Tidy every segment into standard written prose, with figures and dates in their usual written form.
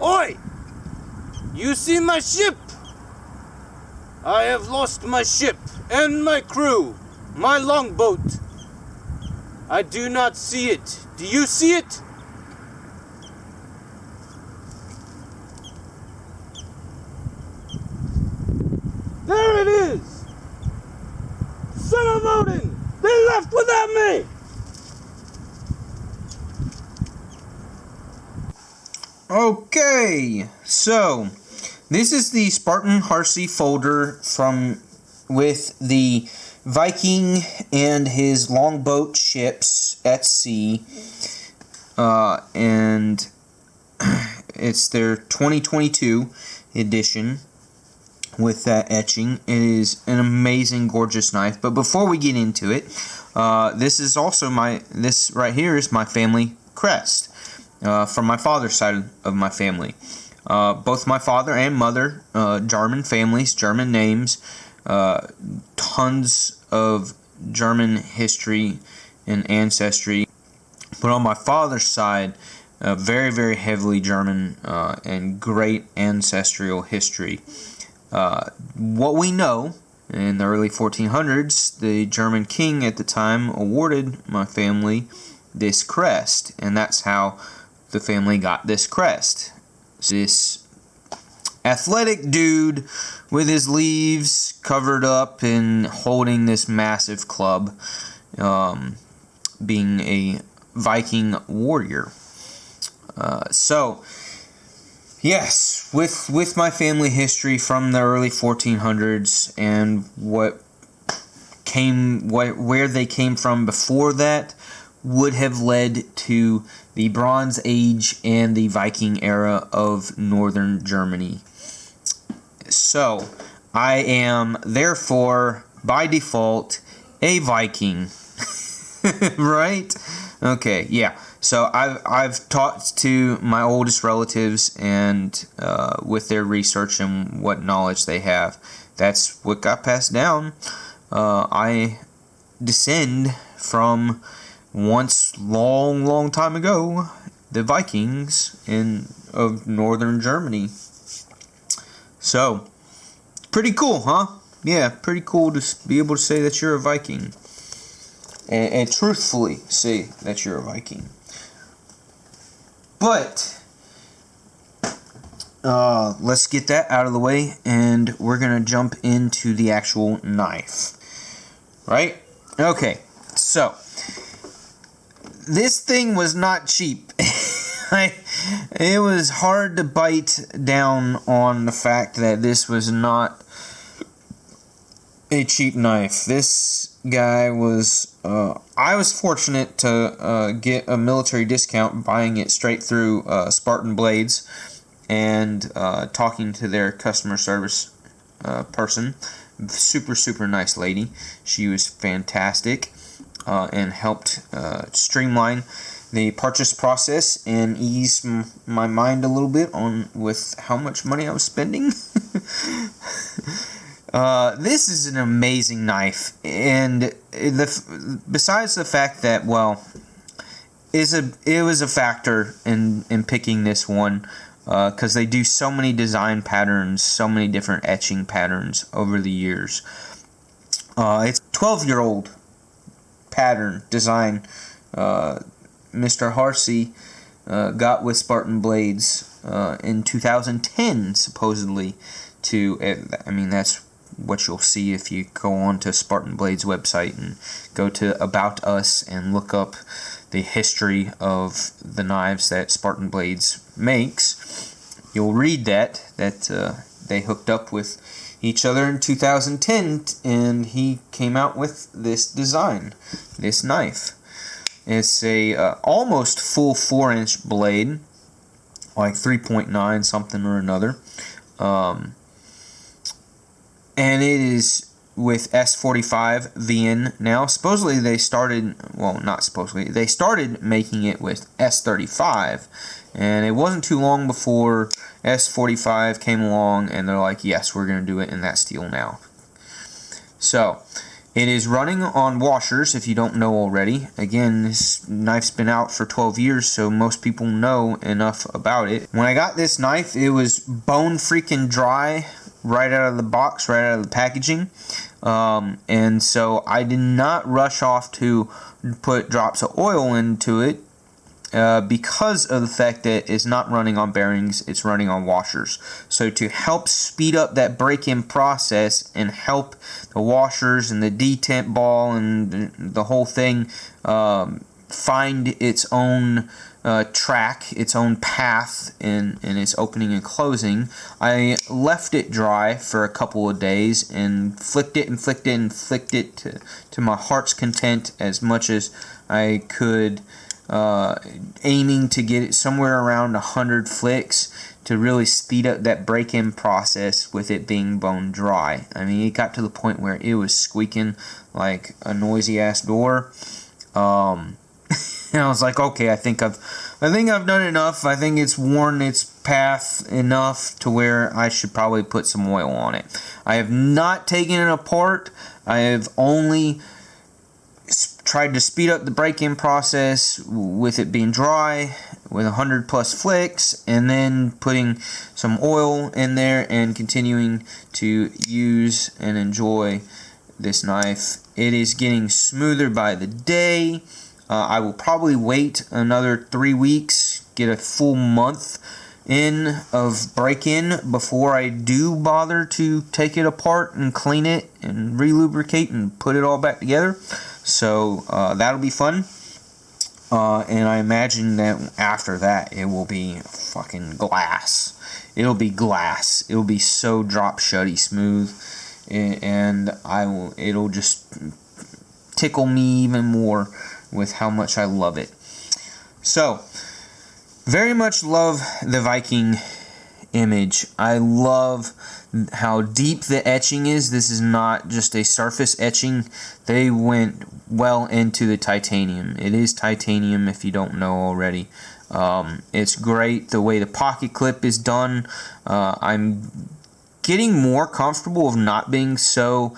Oi! You see my ship? I have lost my ship and my crew, my longboat. I do not see it. Do you see it? There it is! Son of Odin! They left without me! Okay, so this is the Spartan Harsey folder with the Viking and his longboat ships at sea, and it's their 2022 edition with that etching. It is an amazing, gorgeous knife. But before we get into it, this is also this right here is my family crest. From my father's side of my family. Both my father and mother, German families, German names, tons of German history and ancestry. But on my father's side, very, very heavily German and great ancestral history. What we know, in the early 1400s, the German king at the time awarded my family this crest, and that's how the family got this crest. This athletic dude with his leaves covered up and holding this massive club, being a Viking warrior. So, yes, with my family history from the early 1400s and where they came from before that, would have led to the Bronze Age and the Viking era of northern Germany. So, I am, therefore, by default, a Viking. Right? Okay, yeah. So, I've talked to my oldest relatives, and with their research and what knowledge they have, that's what got passed down. I descend from once long time ago, the Vikings of northern Germany. So, pretty cool, huh? Yeah, pretty cool to be able to say that you're a Viking. And truthfully say that you're a Viking. But, let's get that out of the way, and we're going to jump into the actual knife. Right? Okay, so this thing was not cheap. It was hard to bite down on the fact that this was not a cheap knife. This guy was, I was fortunate to get a military discount buying it straight through Spartan Blades and talking to their customer service person. Super nice lady. She was fantastic. And helped streamline the purchase process and ease my mind a little bit with how much money I was spending. This is an amazing knife, and besides the fact that, well, it was a factor in picking this one, because they do so many design patterns, so many different etching patterns over the years. It's a 12-year-old pattern design Mr. Harsey got with Spartan Blades in 2010, supposedly. That's what you'll see if you go on to Spartan Blades website and go to About Us and look up the history of the knives that Spartan Blades makes. You'll read that they hooked up with each other in 2010, and he came out with this design, this knife. It's a almost full 4-inch blade, like 3.9 something or another, and it is with S45 VN now. Supposedly they started, well, not supposedly, they started making it with S35, and it wasn't too long before S45 came along, and they're like, yes, we're going to do it in that steel now. So, It is running on washers, if you don't know already. Again, this knife's been out for 12 years, so most people know enough about it. When I got this knife, it was bone freaking dry right out of the box, right out of the packaging. And so I did not rush off to put drops of oil into it. Because of the fact that it's not running on bearings, it's running on washers. So to help speed up that break-in process and help the washers and the detent ball and the whole thing find its own track, its own path in its opening and closing, I left it dry for a couple of days and flicked it and flicked it and flicked it to my heart's content as much as I could, aiming to get it somewhere around 100 flicks to really speed up that break-in process with it being bone dry. I mean, it got to the point where it was squeaking like a noisy ass door. And I was like, okay, I think I've done enough. I think it's worn its path enough to where I should probably put some oil on it. I have not taken it apart. I have only tried to speed up the break-in process with it being dry with 100 plus flicks, and then putting some oil in there and continuing to use and enjoy this knife. It is getting smoother by the day. I will probably wait another 3 weeks, get a full month in of break-in before I do bother to take it apart and clean it and re-lubricate and put it all back together. So that'll be fun, and I imagine that after that it will be fucking glass. It'll be glass. It'll be so drop shutty smooth, and it'll just tickle me even more with how much I love it. So very much love the Viking image. I love how deep the etching is. This is not just a surface etching. They went well into the titanium. It is titanium if you don't know already. It's great the way the pocket clip is done. I'm getting more comfortable of not being so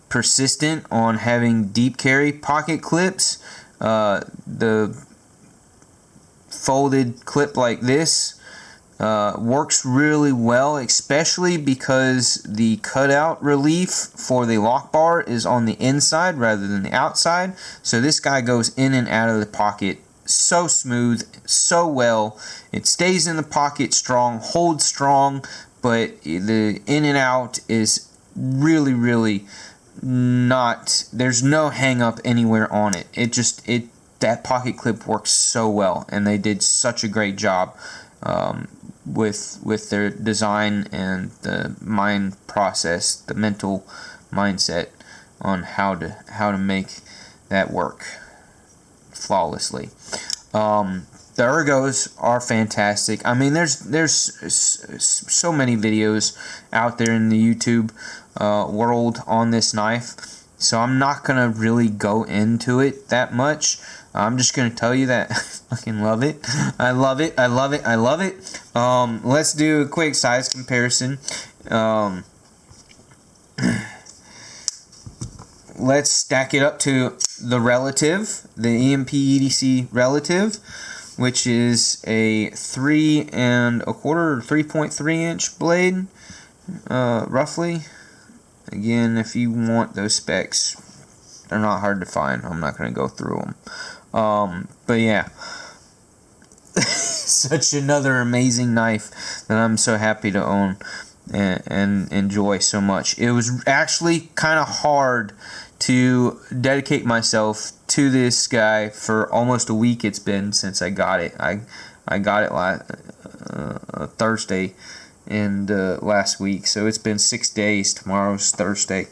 persistent on having deep carry pocket clips. The folded clip like this works really well, especially because the cutout relief for the lock bar is on the inside rather than the outside. So this guy goes in and out of the pocket so smooth, so well. It stays in the pocket strong, holds strong, but the in and out is really, really not, there's no hang up anywhere on it. That pocket clip works so well, and they did such a great job with their design and the mind process, the mental mindset on how to make that work flawlessly. The ergos are fantastic. I mean, there's so many videos out there in the YouTube world on this knife, so I'm not gonna really go into it that much. I'm just going to tell you that I fucking love it. I love it. I love it. I love it. Let's do a quick size comparison. Let's stack it up to the Relative, the EMP EDC Relative, which is a 3 1/4 or 3.3 inch blade, roughly. Again, if you want those specs, they're not hard to find. I'm not going to go through them. But yeah, such another amazing knife that I'm so happy to own and enjoy so much. It was actually kind of hard to dedicate myself to this guy for almost a week. It's been since I got it. I got it last Thursday and last week, so it's been 6 days. Tomorrow's Thursday.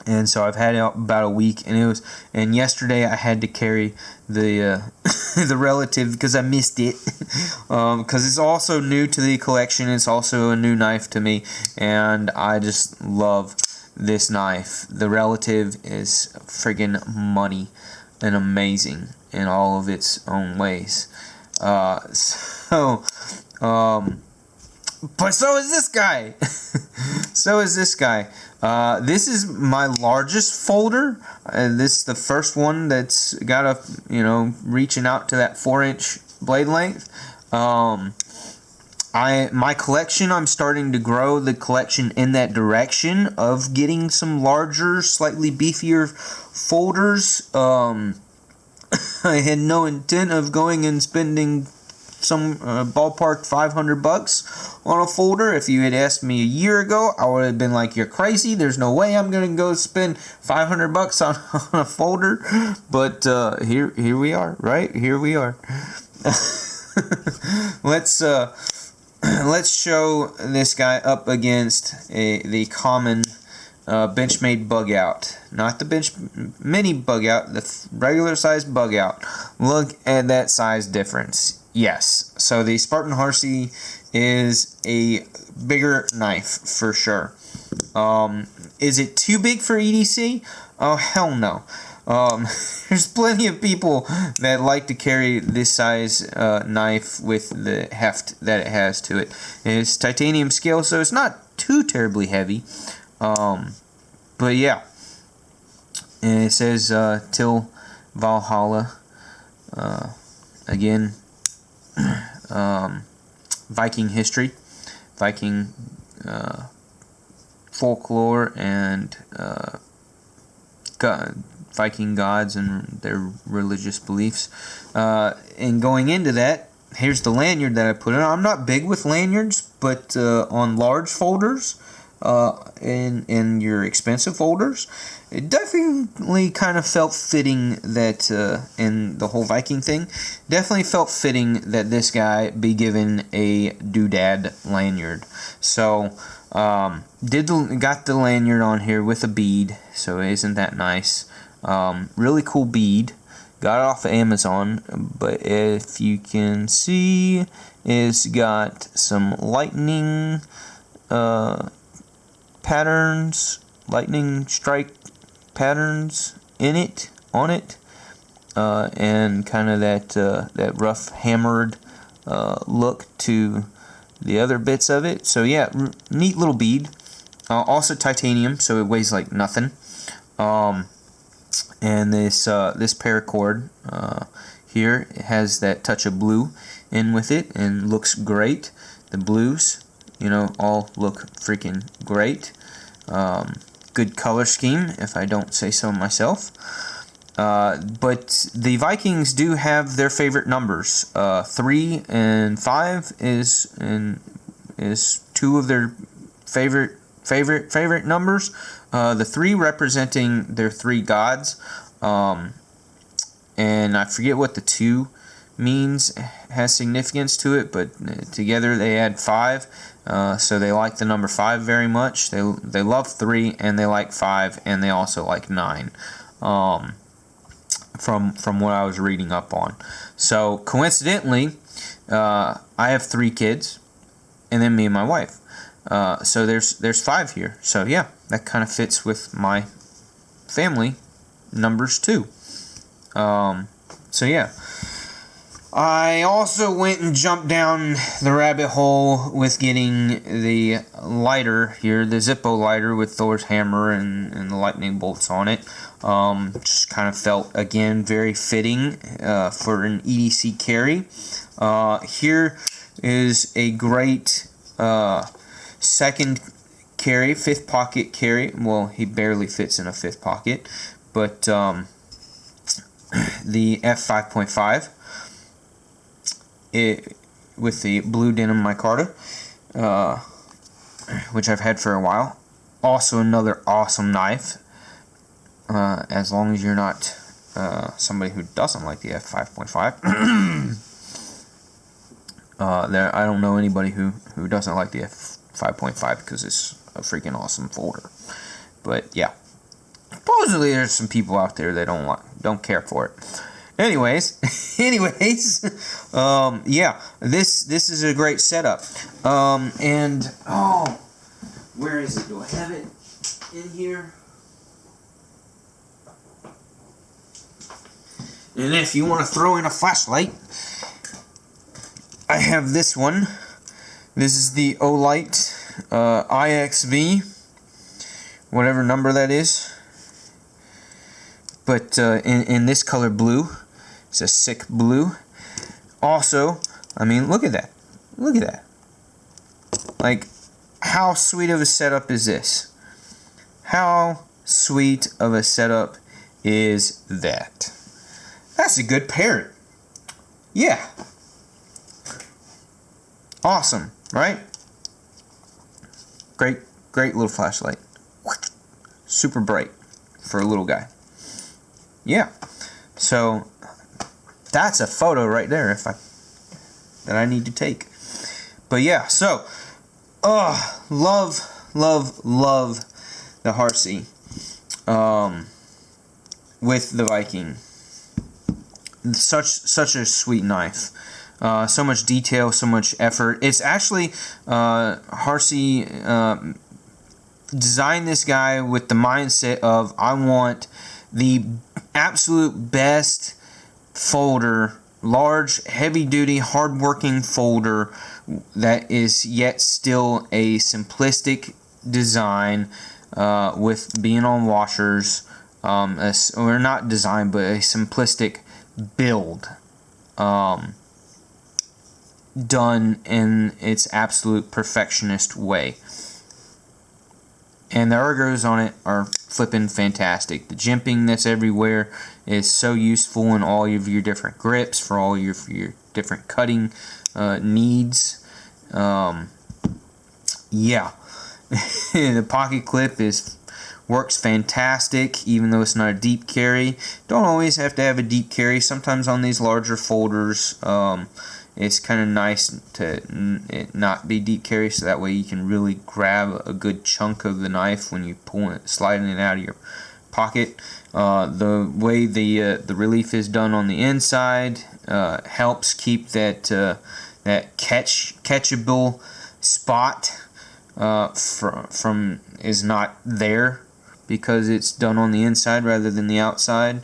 And so I've had it about a week, and yesterday I had to carry the the Relative because I missed it, because it's also new to the collection. It's also a new knife to me, and I just love this knife. The Relative is friggin' money and amazing in all of its own ways. But so is this guy. So is this guy. This is my largest folder. This is the first one that's got a, reaching out to that 4-inch blade length. My collection, I'm starting to grow the collection in that direction of getting some larger, slightly beefier folders. I had no intent of going and spending some ballpark $500 on a folder. If you had asked me a year ago, I would have been like, "You're crazy. There's no way I'm going to go spend $500 on a folder." But here we are, right? Here we are. Let's show this guy up against the common Benchmade bug out, not the bench mini bug out, the regular size bug out. Look at that size difference. Yes, so the Spartan Harsey is a bigger knife for sure. Is it too big for EDC? Oh, hell no. There's plenty of people that like to carry this size knife with the heft that it has to it. It's titanium scale, so it's not too terribly heavy. But yeah, and it says Till Valhalla. Again, Viking history, Viking folklore, and Viking gods and their religious beliefs. And going into that, here's the lanyard that I put in. I'm not big with lanyards, but on large folders, in your expensive folders, it definitely kind of felt fitting that in the whole Viking thing, definitely felt fitting that this guy be given a doodad lanyard. So got the lanyard on here with a bead, so isn't that nice? Really cool bead. Got it off of Amazon, but if you can see, it's got some lightning patterns, lightning strike patterns on it, and kind of that rough hammered look to the other bits of it. So yeah, neat little bead. Also titanium, so it weighs like nothing. And this paracord here, it has that touch of blue in with it and looks great. The blues, all look freaking great. Good color scheme, if I don't say so myself. But the Vikings do have their favorite numbers. 3 and 5 is two of their favorite numbers. The 3 representing their 3 gods, and I forget what the 2 means, has significance to it, but together they add 5. So they like the number 5 very much. They love 3 and they like 5 and they also like 9. From what I was reading up on. So coincidentally, I have 3 kids, and then me and my wife. So there's 5 here. So yeah, that kind of fits with my family numbers too. So yeah. I also went and jumped down the rabbit hole with getting the lighter here, the Zippo lighter with Thor's hammer and the lightning bolts on it. Just kind of felt, again, very fitting for an EDC carry. Here is a great second carry, 5th pocket carry. Well, he barely fits in a 5th pocket, but the F5.5. With the blue denim micarta, which I've had for a while. Also another awesome knife, as long as you're not somebody who doesn't like the F5.5. I don't know anybody who doesn't like the F5.5 because it's a freaking awesome folder. But yeah, supposedly there's some people out there that don't care for it. Anyways, yeah, this is a great setup. And where is it? Do I have it in here? And if you want to throw in a flashlight, I have this one. This is the Olight IXV whatever number that is. But in this color blue, it's a sick blue. Also, I mean, look at that. Look at that. Like, how sweet of a setup is this? How sweet of a setup is that? That's a good parrot. Yeah. Awesome, right? Great little flashlight. Super bright for a little guy. Yeah. So that's a photo right there that I need to take. But yeah, so love the Harsey with the Viking. Such a sweet knife. So much detail, so much effort. It's actually Harsey designed this guy with the mindset of, I want the absolute best folder, large, heavy-duty, hard-working folder that is yet still a simplistic design with being on washers, or not design, but a simplistic build done in its absolute perfectionist way. And the ergos on it are flipping fantastic. The jimping that's everywhere is so useful in all of your different grips for all your different cutting needs. Yeah, the pocket clip works fantastic, even though it's not a deep carry. Don't always have to have a deep carry. Sometimes on these larger folders, it's kind of nice to it not be deep carry, so that way you can really grab a good chunk of the knife when you sliding it out of your pocket. The way the relief is done on the inside helps keep that catchable spot from is not there, because it's done on the inside rather than the outside.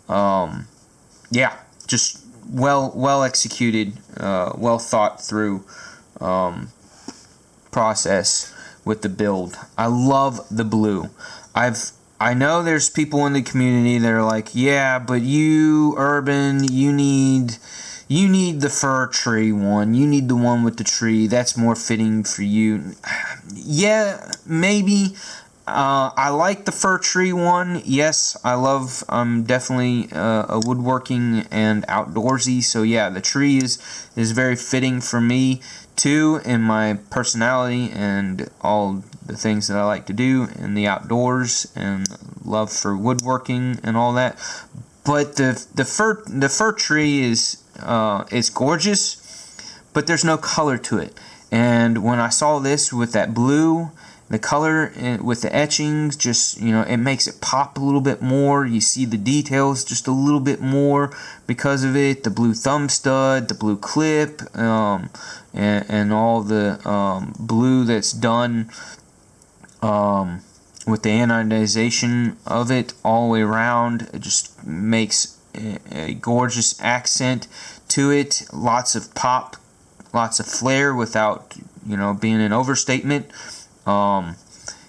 Yeah, just well executed, well thought through process with the build. I love the blue. I know there's people in the community that are like, yeah, but you, Urban, you need the fir tree one. You need the one with the tree. That's more fitting for you. Yeah, maybe. I like the fir tree one. Yes, I'm definitely a woodworking and outdoorsy. So yeah, the tree is very fitting for me too, in my personality and all the things that I like to do in the outdoors and love for woodworking and all that. But the fir tree is it's gorgeous, but there's no color to it. And when I saw this with that blue, the color with the etchings, just, it makes it pop a little bit more. You see the details just a little bit more because of it. The blue thumb stud, the blue clip, and all the blue that's done with the anodization of it all the way around. It just makes a gorgeous accent to it. Lots of pop, lots of flair without, being an overstatement.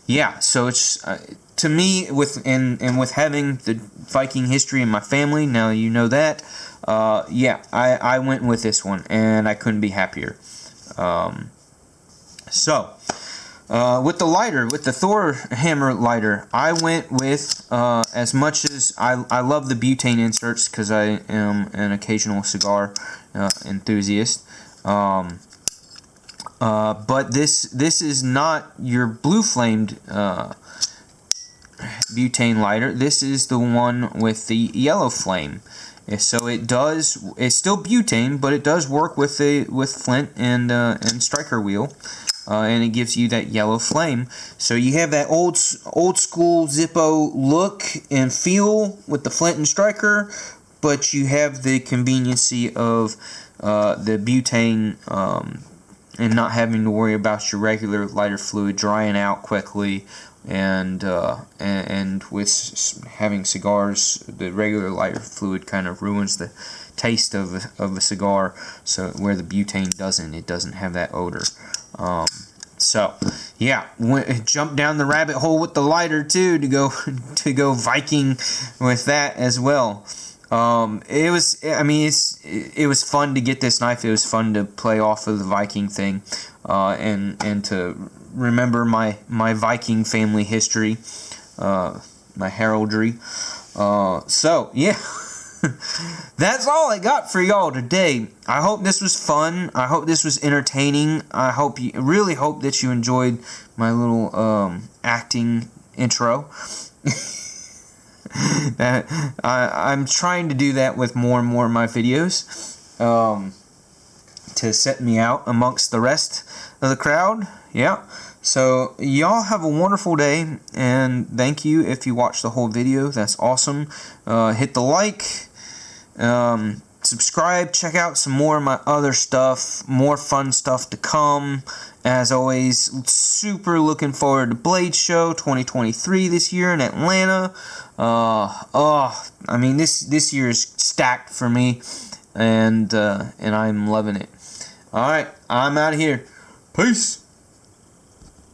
Yeah, so it's to me, with having the Viking history in my family, now you know that. Yeah, I went with this one, and I couldn't be happier. So with the lighter, with the Thor hammer lighter, I went with as much as I love the butane inserts, because I am an occasional cigar enthusiast. But this is not your blue flamed butane lighter. This is the one with the yellow flame. So it's still butane, but it does work with flint and striker wheel, and it gives you that yellow flame. So you have that old school Zippo look and feel with the flint and striker, but you have the conveniency of the butane. And not having to worry about your regular lighter fluid drying out quickly, and with having cigars, the regular lighter fluid kind of ruins the taste of a cigar. So where the butane doesn't have that odor. So yeah, jumped down the rabbit hole with the lighter too to go Viking with that as well. It was fun to get this knife. It was fun to play off of the Viking thing, and to remember my Viking family history, my heraldry. So yeah. That's all I got for y'all today. I hope this was fun. I hope this was entertaining. Really hope that you enjoyed my little acting intro. I'm trying to do that with more and more of my videos, to set me out amongst the rest of the crowd. Yeah. So y'all have a wonderful day, and thank you if you watched the whole video. That's awesome. Hit the like. Subscribe, check out some more of my other stuff, more fun stuff to come. As always, super looking forward to Blade Show 2023 this year in Atlanta. I mean, this year is stacked for me, and I'm loving it. Alright, I'm out of here. Peace.